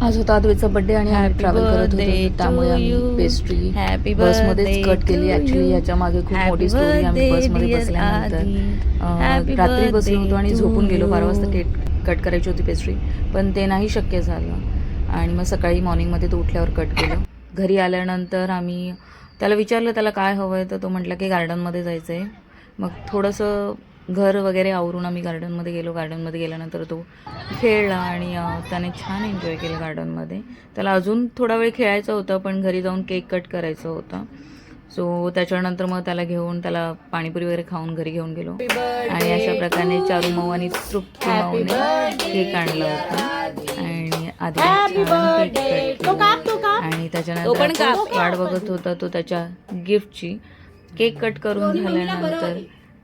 आज होता अद्वैतचा बर्थडे आणि आम्ही ट्रॅव्हल करत होतो, त्यामुळे आम्ही पेस्ट्री बसमध्येच कट केली. ॲक्च्युली ह्याच्या मागे खूप मोठी स्टोरी. आम्ही बसमध्ये बसल्यानंतर रात्री बसलो होतो आणि झोपून गेलो. 12 वाजता कट करायची होती पेस्ट्री, पण ते नाही शक्य झालं आणि मग सकाळी मॉर्निंगमध्ये तो उठल्यावर कट केलं. घरी आल्यानंतर आम्ही त्याला विचारलं त्याला काय हवं आहे, तर तो म्हटला की गार्डनमध्ये जायचं आहे. मग थोडंसं घर वगैरे आवरून आम्ही गार्डनमध्ये गेलो. गार्डनमध्ये गेल्यानंतर तो खेळला आणि त्याने छान एन्जॉय केलं गार्डनमध्ये. त्याला अजून थोडा वेळ खेळायचं होतं, पण घरी जाऊन केक कट करायचं होतं. सो त्याच्यानंतर मग त्याला पाणीपुरी वगैरे खाऊन घरी घेऊन गेलो आणि अशा प्रकारे चारू माऊ आणि तृप्ती माऊने केक आणला होता आणि आधी छान केक कट केला आणि त्याच्यानंतर वाट बघत होता तो त्याच्या गिफ्टची. केक कट करून झाल्यानंतर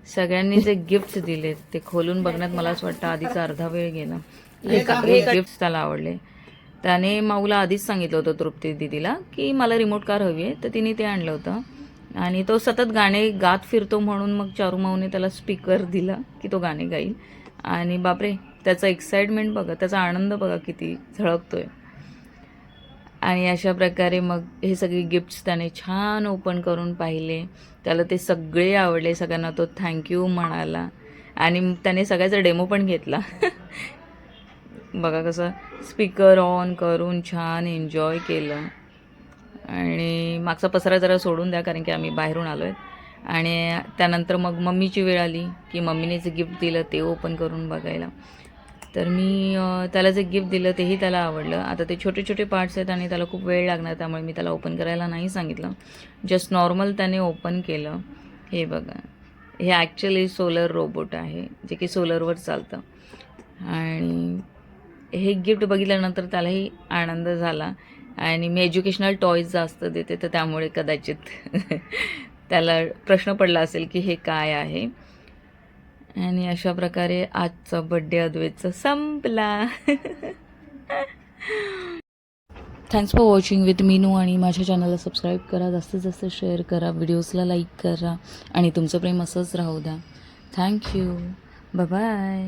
सगळ्यांनी जे गिफ्ट दिले ते खोलून बघण्यात मला असं वाटतं आधीचा अर्धा वेळ गेला. हे गिफ्ट त्याला आवडले. त्याने माऊला आधीच सांगितलं होतं तृप्ती दिदीला की मला रिमोट कार हवी आहे, तर तिने ते आणलं होतं आणि तो सतत गाणे गात फिरतो म्हणून मग चारू माऊने त्याला स्पीकर दिला की तो गाणे गाईल आणि बापरे त्याचा एक्साइटमेंट बघा, त्याचा आनंद बघा किती झळकतोय. आणि अशा प्रकारे मग हे सगळे गिफ्ट्स त्याने छान ओपन करून पाहिले. त्याला ते सगळे आवडले. सगळ्यांना तो थँक्यू म्हणाला आणि त्याने सगळ्याचा डेमो पण घेतला. बघा कसं स्पीकर ऑन करून छान एन्जॉय केलं. आणि मागचा पसारा जरा सोडून द्या कारण की आम्ही बाहेरून आलो आहे. आणि त्यानंतर मग मम्मीची वेळ आली की मम्मीने जे गिफ्ट दिलं ते ओपन करून बघायला. तर मी त्याला जे गिफ्ट दिलं तेही त्याला आवडलं. आता ते छोटे छोटे पार्ट्स आहेत आणि त्याला खूप वेळ लागणार, त्यामुळे मी त्याला ओपन करायला नाही सांगितलं. जस्ट नॉर्मल त्याने ओपन केलं. हे बघा, हे ॲक्च्युली सोलर रोबोट आहे जे की सोलरवर चालतं आणि हे गिफ्ट बघितल्यानंतर त्यालाही आनंद झाला. आणि मी एज्युकेशनल टॉयज जास्त देते, तर त्यामुळे कदाचित त्याला प्रश्न पडला असेल की हे काय आहे. आणि अशा प्रकारे आजचा बड्डे अद्वैतचा संपला. Thanks for watching with Meenu आणि माझ्या चॅनलला सबस्क्राईब करा, जास्तीत जास्त शेअर करा, व्हिडिओजला लाईक करा आणि तुमचं प्रेम असंच राहू द्या. थँक्यू. बाय.